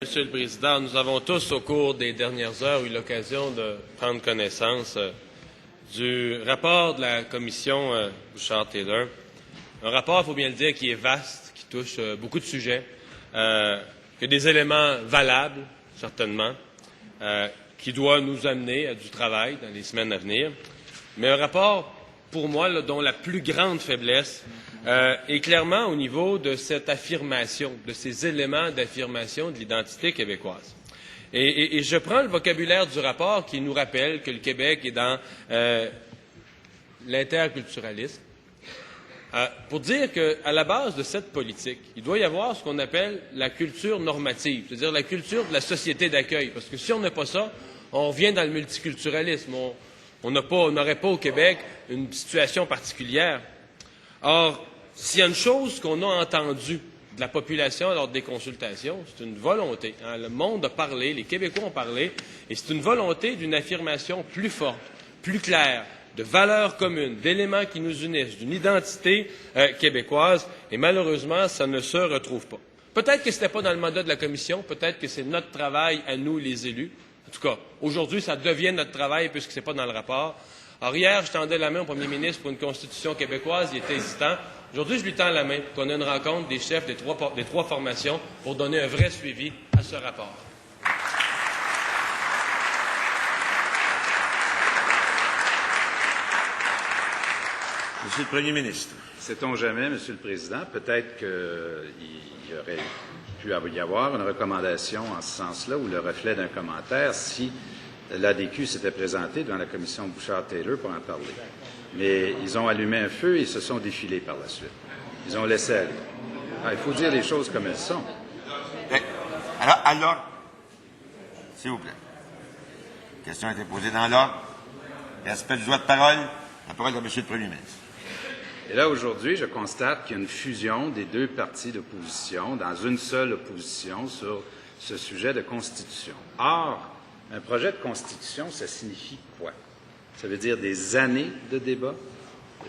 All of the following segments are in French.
Monsieur le Président, nous avons tous, au cours des dernières heures, eu l'occasion de prendre connaissance du rapport de la commission Bouchard-Taylor. Un rapport, il faut bien le dire, qui est vaste, qui touche beaucoup de sujets, qui a des éléments valables, certainement, qui doit nous amener à du travail dans les semaines à venir. Mais un rapport, pour moi, dont la plus grande faiblesse est clairement au niveau de cette affirmation, de ces éléments d'affirmation de l'identité québécoise. Et je prends le vocabulaire du rapport qui nous rappelle que le Québec est dans l'interculturalisme, pour dire qu'à la base de cette politique, il doit y avoir ce qu'on appelle la culture normative, c'est-à-dire la culture de la société d'accueil. Parce que si on n'a pas ça, on vient dans le multiculturalisme. On n'aurait pas au Québec une situation particulière. Or, s'il y a une chose qu'on a entendue de la population lors des consultations, c'est une volonté. Le monde a parlé, les Québécois ont parlé, et c'est une volonté d'une affirmation plus forte, plus claire, de valeurs communes, d'éléments qui nous unissent, d'une identité québécoise, et malheureusement, ça ne se retrouve pas. Peut-être que ce n'était pas dans le mandat de la Commission, peut-être que c'est notre travail à nous, les élus. En tout cas, aujourd'hui, ça devient notre travail puisque ce n'est pas dans le rapport. Alors, hier, je tendais la main au premier ministre pour une Constitution québécoise, il était hésitant. Aujourd'hui, je lui tends la main pour qu'on ait une rencontre des chefs des trois formations pour donner un vrai suivi à ce rapport. Monsieur le Premier ministre. Sait-on jamais, Monsieur le Président, peut-être qu'il y aurait pu y avoir une recommandation en ce sens-là ou le reflet d'un commentaire si l'ADQ s'était présenté devant la commission Bouchard-Taylor pour en parler. Mais ils ont allumé un feu et ils se sont défilés par la suite. Ils ont laissé aller. Il faut dire les choses comme elles sont. Alors, s'il vous plaît. La question a été posée dans l'ordre. Respect du droit de parole. La parole est à Monsieur le Premier ministre. Et là, aujourd'hui, je constate qu'il y a une fusion des deux partis d'opposition dans une seule opposition sur ce sujet de constitution. Or, un projet de constitution, ça signifie quoi? Ça veut dire des années de débat,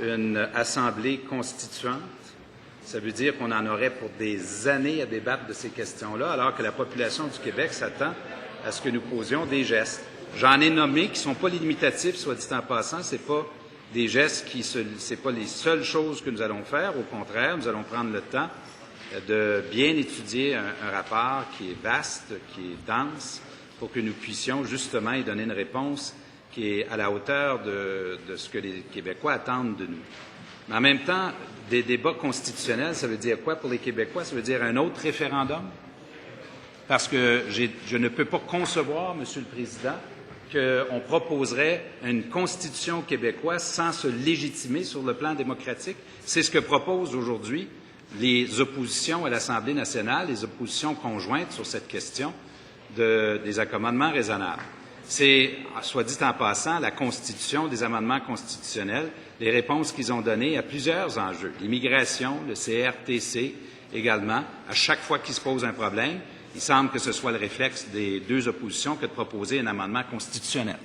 une assemblée constituante. Ça veut dire qu'on en aurait pour des années à débattre de ces questions-là, alors que la population du Québec s'attend à ce que nous posions des gestes. J'en ai nommé qui ne sont pas limitatifs, soit dit en passant, c'est pas des gestes c'est pas les seules choses que nous allons faire. Au contraire, nous allons prendre le temps de bien étudier un rapport qui est vaste, qui est dense, pour que nous puissions justement y donner une réponse qui est à la hauteur de ce que les Québécois attendent de nous. Mais en même temps, des débats constitutionnels, ça veut dire quoi pour les Québécois? Ça veut dire un autre référendum? Parce que je ne peux pas concevoir, Monsieur le Président, qu'on proposerait une constitution québécoise sans se légitimer sur le plan démocratique. C'est ce que proposent aujourd'hui les oppositions à l'Assemblée nationale, les oppositions conjointes sur cette question des accommodements raisonnables. C'est, soit dit en passant, la Constitution, des amendements constitutionnels, les réponses qu'ils ont données à plusieurs enjeux. L'immigration, le CRTC également, à chaque fois qu'il se pose un problème, il semble que ce soit le réflexe des deux oppositions que de proposer un amendement constitutionnel.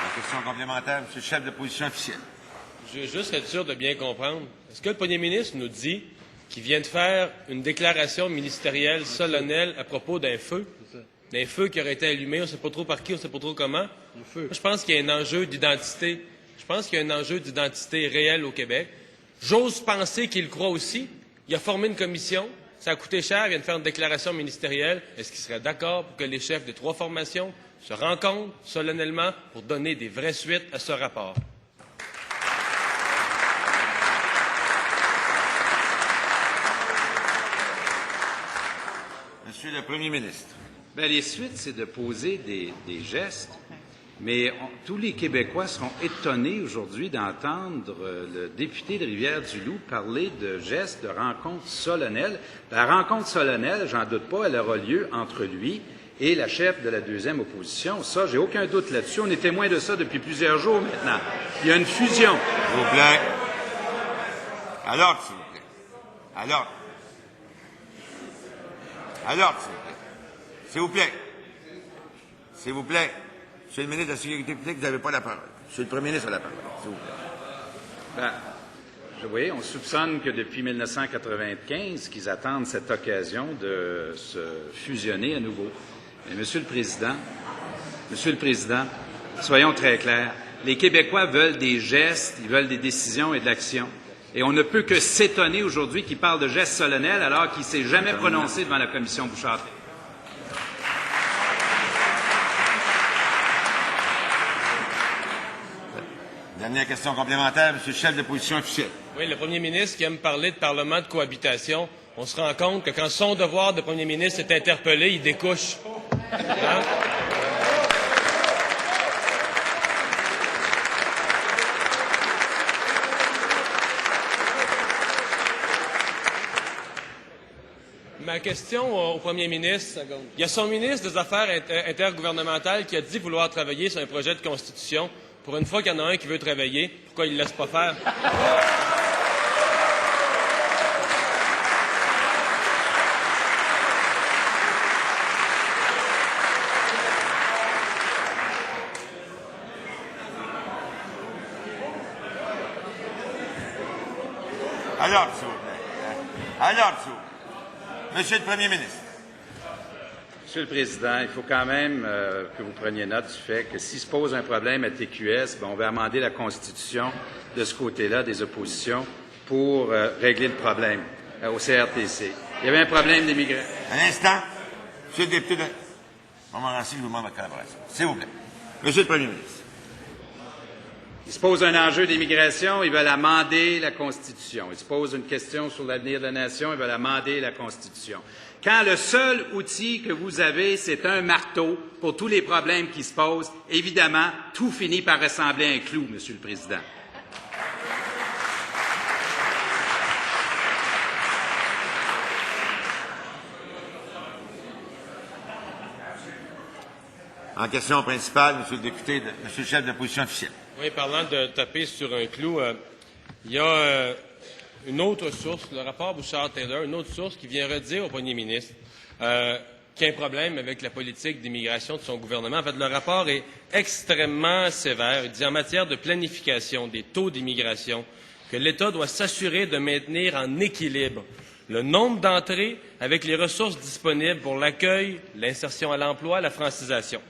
La question complémentaire, M. le chef de l'opposition officielle. Je veux juste être sûr de bien comprendre. Est-ce que le premier ministre nous dit qu'il vient de faire une déclaration ministérielle solennelle à propos d'un feu? D'un feu qui aurait été allumé, on ne sait pas trop par qui, on ne sait pas trop comment? Moi, je pense qu'il y a un enjeu d'identité. Je pense qu'il y a un enjeu d'identité réel au Québec. J'ose penser qu'il le croit aussi. Il a formé une commission, ça a coûté cher, il vient de faire une déclaration ministérielle. Est-ce qu'il serait d'accord pour que les chefs des trois formations se rencontrent solennellement pour donner des vraies suites à ce rapport? Monsieur le Premier ministre. Bien, les suites, c'est de poser des gestes. Mais tous les Québécois seront étonnés aujourd'hui d'entendre le député de Rivière-du-Loup parler de gestes de rencontre solennelle. La rencontre solennelle, j'en doute pas, elle aura lieu entre lui et la chef de la deuxième opposition. Ça, j'ai aucun doute là-dessus. On est témoin de ça depuis plusieurs jours maintenant. Il y a une fusion. S'il vous plaît. Alors, s'il vous plaît. Alors, s'il vous plaît. S'il vous plaît. Monsieur le ministre de la Sécurité publique, vous n'avez pas la parole. Monsieur le Premier ministre a la parole, s'il vous plaît. Oui, on soupçonne que depuis 1995, qu'ils attendent cette occasion de se fusionner à nouveau. Mais Monsieur le Président, soyons très clairs. Les Québécois veulent des gestes, ils veulent des décisions et de l'action. Et on ne peut que s'étonner aujourd'hui qu'il parle de gestes solennels alors qu'il ne s'est jamais prononcé devant la commission Bouchard. Dernière question complémentaire, M. le chef de position officielle. Oui, le premier ministre qui aime parler de parlement de cohabitation, on se rend compte que quand son devoir de premier ministre est interpellé, il découche. Hein? Ma question au premier ministre, il y a son ministre des Affaires intergouvernementales qui a dit vouloir travailler sur un projet de constitution. Pour une fois qu'il y en a un qui veut travailler, pourquoi il ne le laisse pas faire? Alors, s'il vous plaît. Alors, s'il vous plaît. Monsieur le Premier ministre. Monsieur le Président, il faut quand même que vous preniez note du fait que s'il se pose un problème à TQS, on va amender la Constitution de ce côté-là des oppositions pour régler le problème au CRTC. Il y avait un problème d'immigration. Un instant. Monsieur le député de Montmorency, je vous demande votre collaboration. S'il vous plaît. Monsieur le Premier ministre. Il se pose un enjeu d'immigration, ils veulent amender la Constitution. Il se pose une question sur l'avenir de la nation, ils veulent amender la Constitution. Quand le seul outil que vous avez, c'est un marteau pour tous les problèmes qui se posent, évidemment, tout finit par ressembler à un clou, Monsieur le Président. En question principale, Monsieur le député, Monsieur le chef de la position officielle. Oui, parlant de taper sur un clou, il y a une autre source, le rapport Bouchard-Taylor, une autre source qui vient redire au premier ministre qu'il y a un problème avec la politique d'immigration de son gouvernement. En fait, le rapport est extrêmement sévère. Il dit en matière de planification des taux d'immigration que l'État doit s'assurer de maintenir en équilibre le nombre d'entrées avec les ressources disponibles pour l'accueil, l'insertion à l'emploi, la francisation.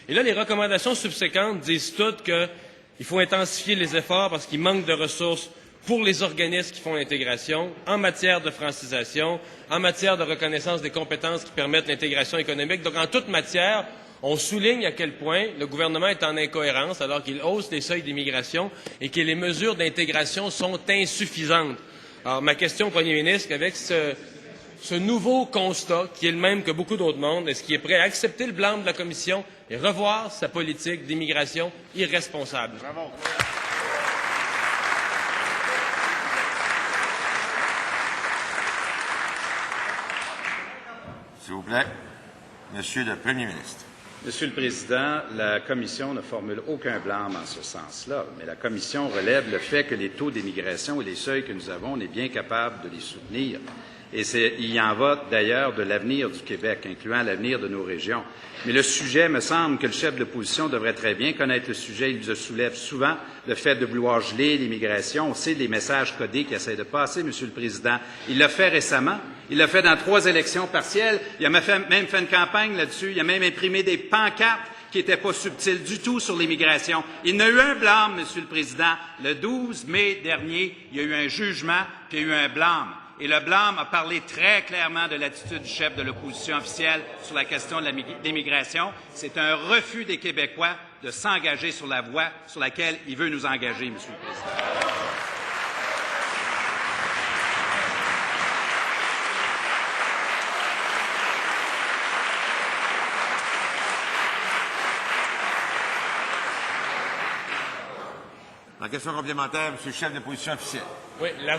Et là, les recommandations subséquentes disent toutes qu'il faut intensifier les efforts parce qu'il manque de ressources pour les organismes qui font l'intégration, en matière de francisation, en matière de reconnaissance des compétences qui permettent l'intégration économique. Donc, en toute matière, on souligne à quel point le gouvernement est en incohérence alors qu'il hausse les seuils d'immigration et que les mesures d'intégration sont insuffisantes. Alors, ma question au premier ministre, avec ce nouveau constat, qui est le même que beaucoup d'autres mondes, est-ce qu'il est prêt à accepter le blâme de la Commission et revoir sa politique d'immigration irresponsable? Bravo. S'il vous plaît, Monsieur le Premier ministre. Monsieur le Président, la Commission ne formule aucun blâme en ce sens-là, mais la Commission relève le fait que les taux d'immigration et les seuils que nous avons, on est bien capable de les soutenir. Et il y en va d'ailleurs de l'avenir du Québec, incluant l'avenir de nos régions. Mais le sujet, me semble que le chef de l'opposition devrait très bien connaître le sujet. Il le soulève souvent, le fait de vouloir geler l'immigration. On sait les messages codés qu'il essaie de passer, Monsieur le Président. Il l'a fait récemment. Il l'a fait dans 3 élections partielles. Il a même fait une campagne là-dessus. Il a même imprimé des pancartes qui n'étaient pas subtiles du tout sur l'immigration. Il y a eu un blâme, Monsieur le Président. Le 12 mai dernier, il y a eu un jugement, puis il y a eu un blâme. Et le blâme a parlé très clairement de l'attitude du chef de l'opposition officielle sur la question de l'immigration. C'est un refus des Québécois de s'engager sur la voie sur laquelle il veut nous engager, Monsieur le Président. En question complémentaire, Monsieur le chef de position officielle. Oui, la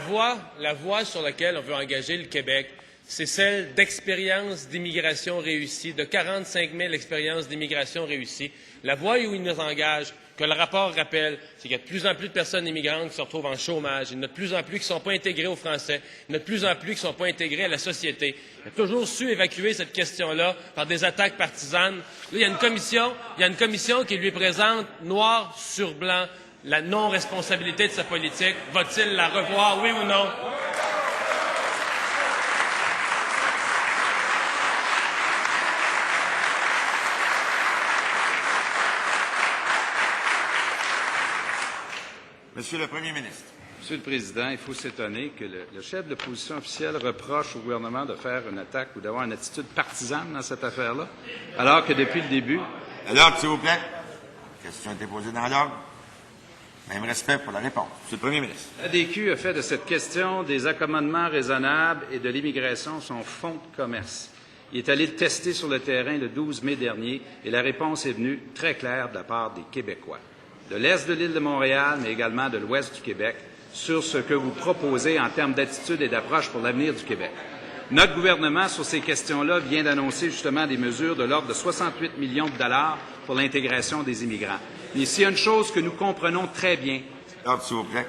voie sur laquelle on veut engager le Québec, c'est celle d'expériences d'immigration réussies, de 45 000 expériences d'immigration réussies. La voie où il nous engage, que le rapport rappelle, c'est qu'il y a de plus en plus de personnes immigrantes qui se retrouvent en chômage, il y en a de plus en plus qui ne sont pas intégrés aux Français, il y en a de plus en plus qui ne sont pas intégrés à la société. Il a toujours su évacuer cette question-là par des attaques partisanes. Là, il y a une commission qui lui présente noir sur blanc la non-responsabilité de sa politique? Va-t-il la revoir, oui ou non? Monsieur le Premier ministre. Monsieur le Président, il faut s'étonner que le chef de l'opposition officielle reproche au gouvernement de faire une attaque ou d'avoir une attitude partisane dans cette affaire-là, alors que depuis le début... À l'ordre, s'il vous plaît. La question a été posée dans l'ordre. Même respect pour la réponse. Monsieur le Premier ministre. L'ADQ a fait de cette question des accommodements raisonnables et de l'immigration son fonds de commerce. Il est allé le tester sur le terrain le 12 mai dernier et la réponse est venue très claire de la part des Québécois, de l'Est de l'île de Montréal, mais également de l'Ouest du Québec, sur ce que vous proposez en termes d'attitude et d'approche pour l'avenir du Québec. Notre gouvernement, sur ces questions-là, vient d'annoncer justement des mesures de l'ordre de 68 millions de dollars pour l'intégration des immigrants. Mais s'il y a une chose que nous comprenons très bien, L'ordre, s'il vous plaît.